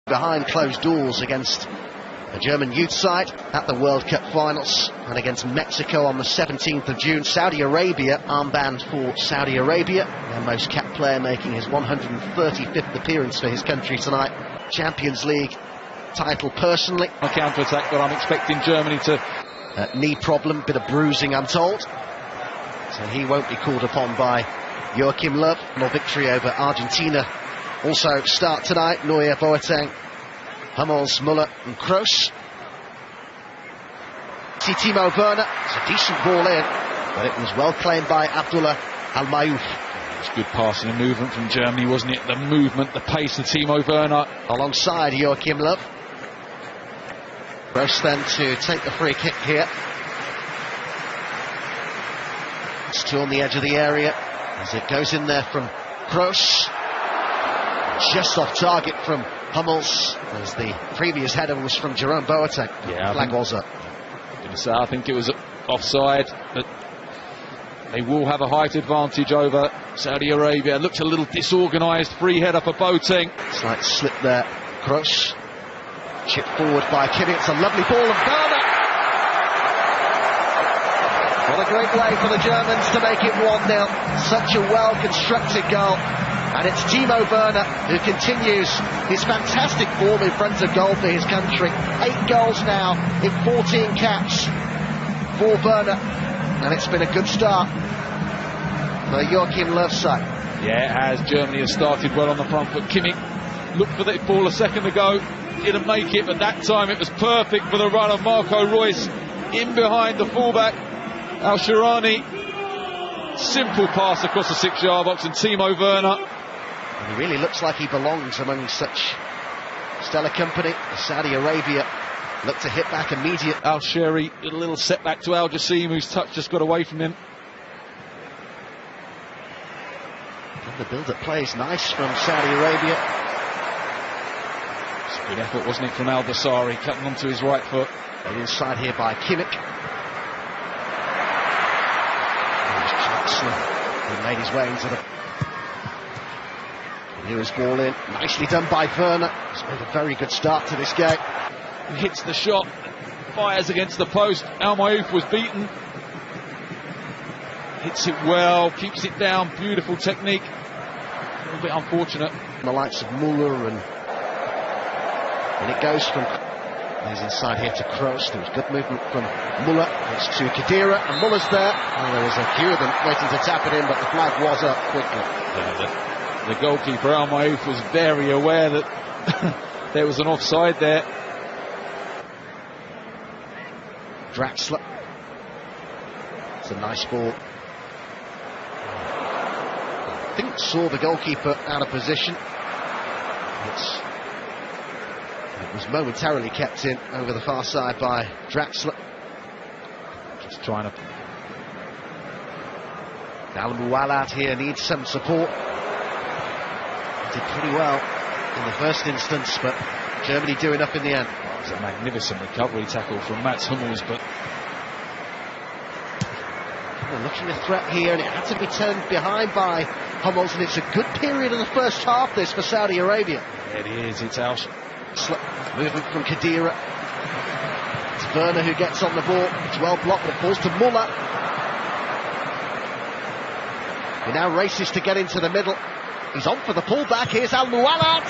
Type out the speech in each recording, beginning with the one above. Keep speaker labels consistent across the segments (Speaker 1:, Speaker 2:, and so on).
Speaker 1: behind closed doors against a German youth side at the World Cup finals, and against Mexico on the 17th of June. Saudi Arabia, armband for Saudi Arabia, their most capped player making his 135th appearance for his country tonight. Champions League title personally.
Speaker 2: A counter-attack, but I'm expecting Germany to...
Speaker 1: knee problem, bit of bruising I'm told, so he won't be called upon by Joachim Löw. No victory over Argentina. Also start tonight, Neuer, Boateng, Hummels, Müller and Kroos. See Timo Werner, it's a decent ball in, but it was well claimed by Abdullah Al-Mayouf.
Speaker 2: It was good passing and movement from Germany, wasn't it? The movement, the pace of Timo Werner.
Speaker 1: Alongside Joachim Löw. Kroos then to take the free kick here. It's two on the edge of the area as it goes in there from Kroos. Just off target from Hummels, as the previous header was from Jerome Boateng.
Speaker 2: Yeah,
Speaker 1: flag was up.
Speaker 2: I think it was offside, but they will have a height advantage over Saudi Arabia. It looked a little disorganised. Free header for Boateng.
Speaker 1: Slight slip there. Kroos. Chip forward by Kimmich. It's a lovely ball of Werner. What a great way for the Germans to make it 1-0. Such a well-constructed goal. And it's Timo Werner who continues his fantastic form in front of goal for his country. 8 goals now in 14 caps for Werner. And it's been a good start for Joachim Löw's side.
Speaker 2: Yeah, it has. Germany has started well on the front foot. Kimmich looked for that ball a second ago. Didn't make it, but that time it was perfect for the run of Marco Reus in behind the fullback Al-Shirani. Simple pass across the 6-yard box, and Timo Werner.
Speaker 1: He really looks like he belongs among such stellar company. Saudi Arabia look to hit back immediate.
Speaker 2: Al-Shiri did a little setback to Al Jassim, whose touch just got away from him.
Speaker 1: And the build-up play is nice from Saudi Arabia.
Speaker 2: It's a good effort, wasn't it, from Al Dasari, cutting onto his right foot.
Speaker 1: And inside here by Kimmich. He made his way into the... Here's ball in, nicely done by Werner. He's made a very good start to this game.
Speaker 2: He hits the shot, fires against the post. Al-Mayouf was beaten. Hits it well, keeps it down, beautiful technique. A little bit unfortunate.
Speaker 1: The likes of Müller and it goes from... He's inside here to Kroos. There was good movement from Müller. It's to Khedira, and Muller's there. And there was a few of them waiting to tap it in, but the flag was up quickly.
Speaker 2: Yeah, the goalkeeper Al-Mayouf was very aware that there was an offside there.
Speaker 1: Draxler. It's a nice ball. I think saw the goalkeeper out of position. It was momentarily kept in over the far side by Draxler.
Speaker 2: Just trying to...
Speaker 1: Al-Muwalad here needs some support. Did pretty well in the first instance, but Germany do enough in the end.
Speaker 2: It was a magnificent recovery tackle from Mats Hummels, but...
Speaker 1: Looking a threat here, and it had to be turned behind by Hummels, and it's a good period of the first half this for Saudi Arabia.
Speaker 2: It is, it's Al.
Speaker 1: Movement from Khedira. It's Werner who gets on the ball. It's well blocked, but it falls to Müller. He now races to get into the middle. He's on for the pullback. Here's Al-Muwalad.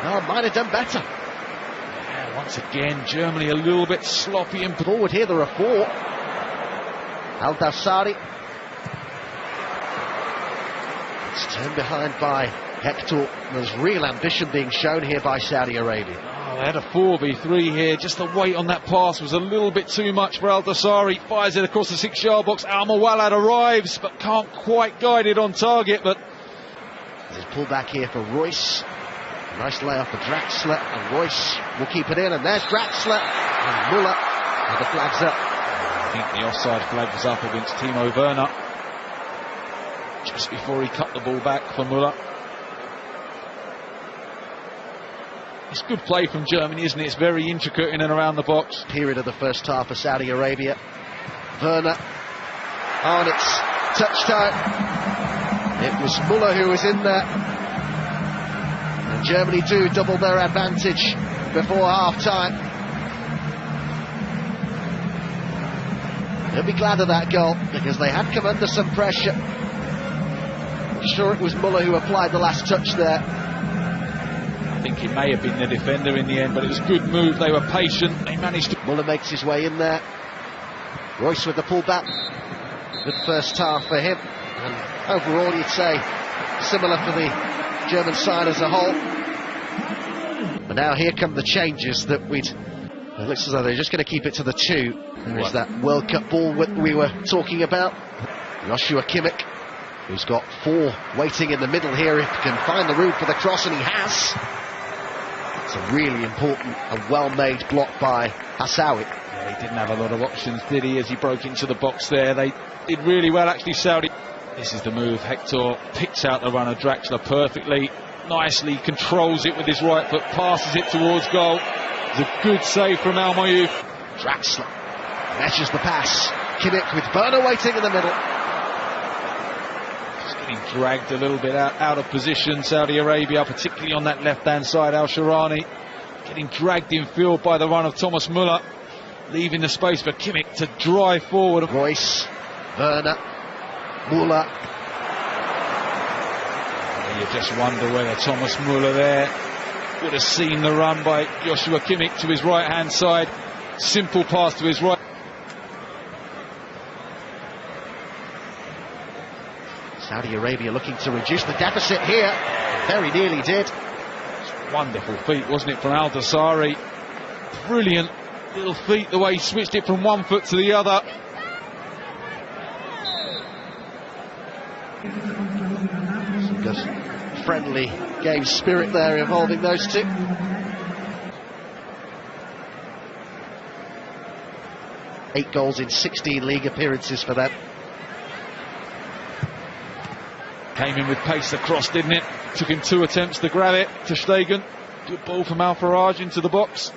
Speaker 1: Oh, might have done better.
Speaker 2: Yeah, once again, Germany a little bit sloppy and
Speaker 1: forward here. There are 4. Al-Dasari. It's turned behind by Hector. There's real ambition being shown here by Saudi Arabia.
Speaker 2: Oh, they had a 4v3 here. Just the weight on that pass was a little bit too much for Al-Dasari. Fires it across the 6-yard box. Al-Muwalad arrives, but can't quite guide it on target. But
Speaker 1: there's a pullback here for Reus. Nice layoff for Draxler, and Reus will keep it in. And there's Draxler and Müller. And the flag's up.
Speaker 2: I think the offside flag was up against Timo Werner just before he cut the ball back for Müller. It's good play from Germany, isn't it? It's very intricate in and around the box.
Speaker 1: Period of the first half for Saudi Arabia. Werner. Oh, and it's touch time. It was Müller who was in there. And Germany do double their advantage before half-time. They'll be glad of that goal because they had come under some pressure. I'm sure it was Muller who applied the last touch there.
Speaker 2: I think it may have been the defender in the end, but it was a good move. They were patient. They managed to...
Speaker 1: Muller makes his way in there. Royce with the pullback. Good first half for him. And overall, you'd say, similar for the German side as a whole. But now here come the changes that it looks as though they're just going to keep it to the 2. There is that World Cup ball we were talking about. Joshua Kimmich, who's got 4 waiting in the middle here, if he can find the route for the cross, and he has. It's a really important and well-made block by Hassawi.
Speaker 2: Yeah, he didn't have a lot of options, did he, as he broke into the box there. They did really well, actually, Saudi. This is the move. Hector picks out the runner, Draxler, perfectly, nicely, controls it with his right foot, passes it towards goal. It's a good save from Al Mayouf.
Speaker 1: Draxler measures the pass. Kimmich with Werner waiting in the middle.
Speaker 2: Just getting dragged a little bit out of position, Saudi Arabia, particularly on that left-hand side. Al-Shirani getting dragged in field by the run of Thomas Muller, leaving the space for Kimmich to drive forward.
Speaker 1: Royce, Werner, Muller.
Speaker 2: You just wonder whether Thomas Muller there would have seen the run by Joshua Kimmich to his right-hand side. Simple pass to his right.
Speaker 1: Saudi Arabia looking to reduce the deficit here. Very nearly did.
Speaker 2: Wonderful feet, wasn't it, from Al Dasari? Brilliant little feet, the way he switched it from one foot to the other.
Speaker 1: Some good friendly game spirit there involving those two. Eight goals in 16 league appearances for them.
Speaker 2: Came in with pace across, didn't it? Took him 2 attempts to grab it. Ter Stegen. Good ball from Al Faraj into the box.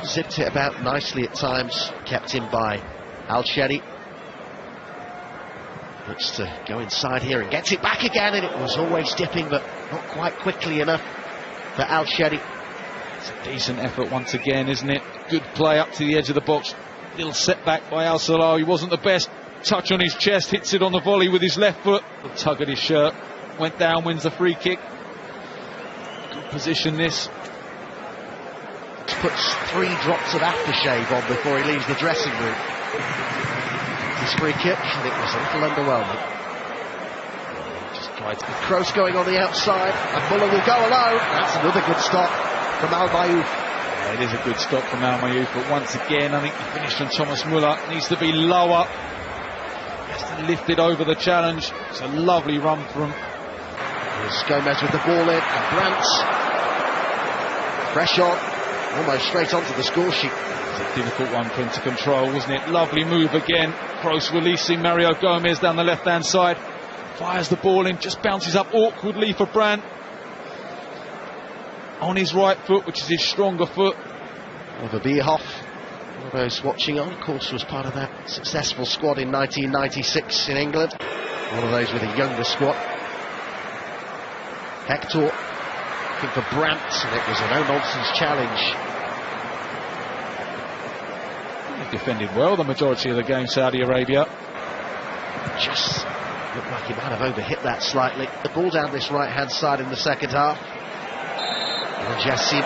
Speaker 1: Zipped it about nicely at times, kept in by Al-Sheri. Looks to go inside here and gets it back again, and it was always dipping, but not quite quickly enough for Al-Sheri.
Speaker 2: It's a decent effort once again, isn't it? Good play up to the edge of the box. Little setback by Al Salah. He wasn't the best. Touch on his chest, hits it on the volley with his left foot. A tug at his shirt, went down, wins the free kick. Good position this.
Speaker 1: Puts 3 drops of aftershave on before he leaves the dressing room. His free kick, and it was a little underwhelming. Just tried to... Kroos going on the outside, and Muller will go alone. That's another good stop from Al Mayouf.
Speaker 2: Yeah, it is a good stop from Al Mayouf, but once again, I think the finish from Thomas Muller needs to be lower. Has to lift it over the challenge. It's a lovely run from...
Speaker 1: Here's Gomez with the ball in, and Brandt. Fresh on. Almost straight onto the score sheet.
Speaker 2: It's a difficult one for him to control, wasn't it? Lovely move again. Kroos releasing Mario Gomez down the left-hand side. Fires the ball in, just bounces up awkwardly for Brandt. On his right foot, which is his stronger foot.
Speaker 1: Oliver Bierhoff, one of those watching on, of course, was part of that successful squad in 1996 in England. One of those with a younger squad. Hector looking for Brandt, and it was a no-nonsense challenge.
Speaker 2: He defended well the majority of the game, Saudi Arabia.
Speaker 1: Just looked like he might have overhit that slightly. The ball down this right-hand side in the second half. And Jassim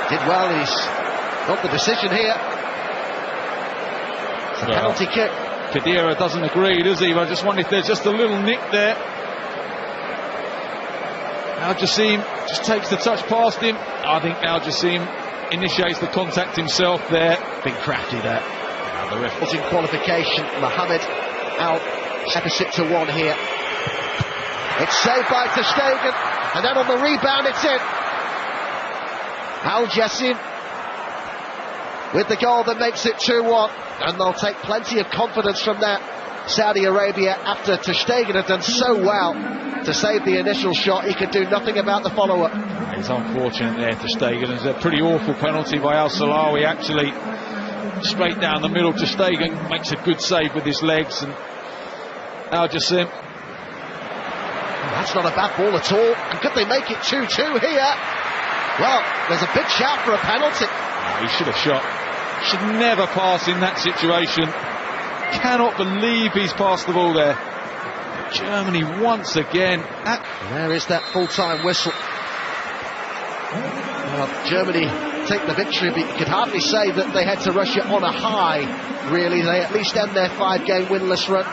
Speaker 1: did well, and he's got the decision here. It's a penalty kick.
Speaker 2: Khedira doesn't agree, does he? I just wonder if there's just a little nick there. Al Jassim just takes the touch past him. I think Al Jassim initiates the contact himself there.
Speaker 1: Big crafty there. The ref was in qualification. Mohamed Al deficit to 1 here. It's saved by Ter Stegen, and then on the rebound it's in. Al Jassim with the goal that makes it 2-1, and they'll take plenty of confidence from that. Saudi Arabia, after Ter Stegen had done so well to save the initial shot, he could do nothing about the follow-up.
Speaker 2: It's unfortunate there, Ter Stegen. It's a pretty awful penalty by Al Salawi, actually. Straight down the middle, Ter Stegen makes a good save with his legs, and Al Jassim
Speaker 1: That's not a bad ball at all. Could they make it 2-2 here? Well, there's a big shout for a penalty.
Speaker 2: He should have shot. Should never pass in that situation. Cannot believe he's passed the ball there. Germany once again.
Speaker 1: There is that full-time whistle. Well, Germany take the victory, but you could hardly say that they had to rush it on a high, really. They at least end their 5-game winless run.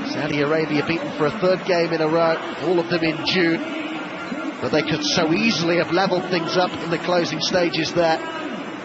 Speaker 1: Saudi Arabia beaten for a 3rd game in a row, all of them in June. But they could so easily have levelled things up in the closing stages there.